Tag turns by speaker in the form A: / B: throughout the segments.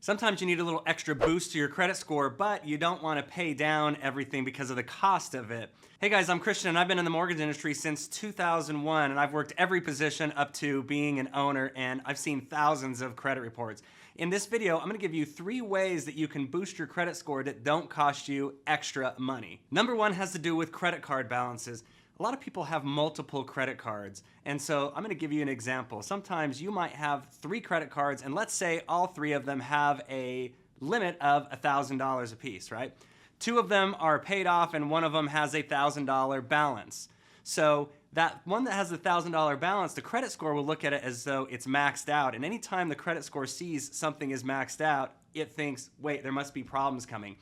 A: Sometimes you need a little extra boost to your credit score, but you don't want to pay down everything because of the cost of it. Hey guys, I'm Christian and I've been in the mortgage industry since 2001 and I've worked every position up to being an owner, and I've seen thousands of credit reports. In this video, I'm going to give you 3 ways that you can boost your credit score that don't cost you extra money. Number 1 has to do with credit card balances. A lot of people have multiple credit cards, and so I'm going to give you an example. Sometimes you might have 3 credit cards, and let's say all 3 of them have a limit of $1,000 a piece, right? 2 of them are paid off, and 1 of them has a $1,000 balance. So that one that has the $1,000 balance, the credit score will look at it as though it's maxed out, and anytime the credit score sees something is maxed out, it thinks, wait, there must be problems coming.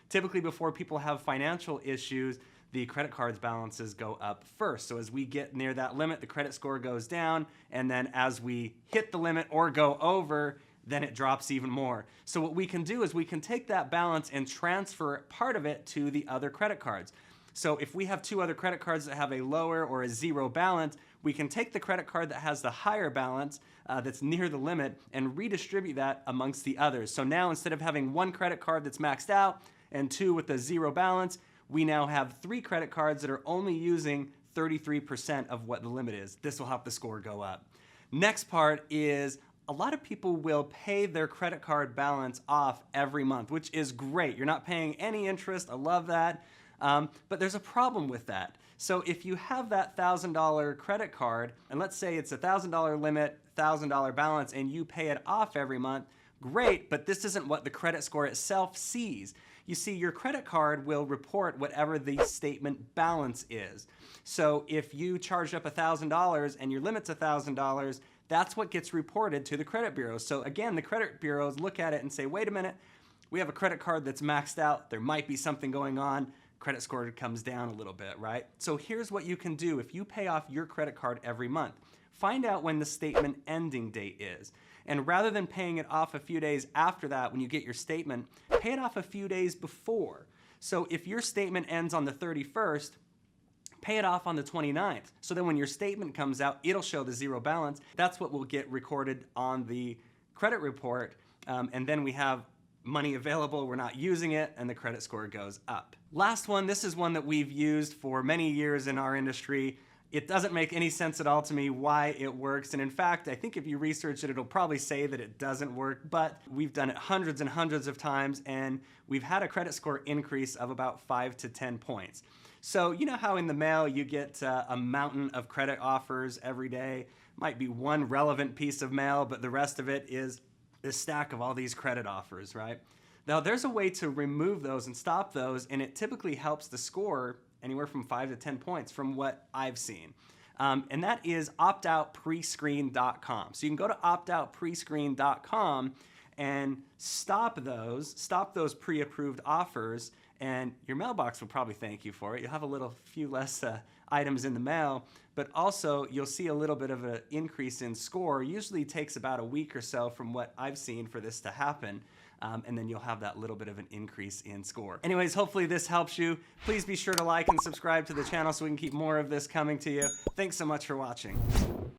A: Typically, before people have financial issues, the credit card's balances go up first. So as we get near that limit, the credit score goes down, and then as we hit the limit or go over, then it drops even more. So what we can do is we can take that balance and transfer part of it to the other credit cards. So if we have 2 other credit cards that have a lower or a 0 balance, we can take the credit card that has the higher balance that's near the limit and redistribute that amongst the others. So now instead of having 1 credit card that's maxed out and 2 with a 0 balance, we now have 3 credit cards that are only using 33% of what the limit is. This will help the score go up. Next part is a lot of people will pay their credit card balance off every month, which is great. You're not paying any interest. I love that. But there's a problem with that. So if you have that $1,000 credit card, and let's say it's a $1,000 limit, $1,000 balance, and you pay it off every month, great, but this isn't what the credit score itself sees. You see, your credit card will report whatever the statement balance is. So if you charged up $1,000 and your limit's $1,000, that's what gets reported to the credit bureau. So again, the credit bureaus look at it and say, wait a minute, we have a credit card that's maxed out. There might be something going on. Credit score comes down a little bit, right? So here's what you can do if you pay off your credit card every month. Find out when the statement ending date is. And rather than paying it off a few days after that when you get your statement, pay it off a few days before. So if your statement ends on the 31st, pay it off on the 29th. So then when your statement comes out, it'll show the 0 balance. That's what will get recorded on the credit report. And then we have money available, we're not using it, and the credit score goes up. Last one, this is one that we've used for many years in our industry. It doesn't make any sense at all to me why it works, and in fact, I think if you research it, it'll probably say that it doesn't work, but we've done it hundreds and hundreds of times, and we've had a credit score increase of about 5 to 10 points. So you know how in the mail you get a mountain of credit offers every day? Might be one relevant piece of mail, but the rest of it is a stack of all these credit offers, right? Now there's a way to remove those and stop those, and it typically helps the score anywhere from 5 to 10 points from what I've seen. And that is optoutprescreen.com. So you can go to optoutprescreen.com and stop those pre-approved offers, and your mailbox will probably thank you for it. You'll have a few less items in the mail, but also you'll see a little bit of an increase in score. Usually takes about a week or so from what I've seen for this to happen. And then you'll have that little bit of an increase in score. Anyways, hopefully this helps you. Please be sure to like and subscribe to the channel so we can keep more of this coming to you. Thanks so much for watching.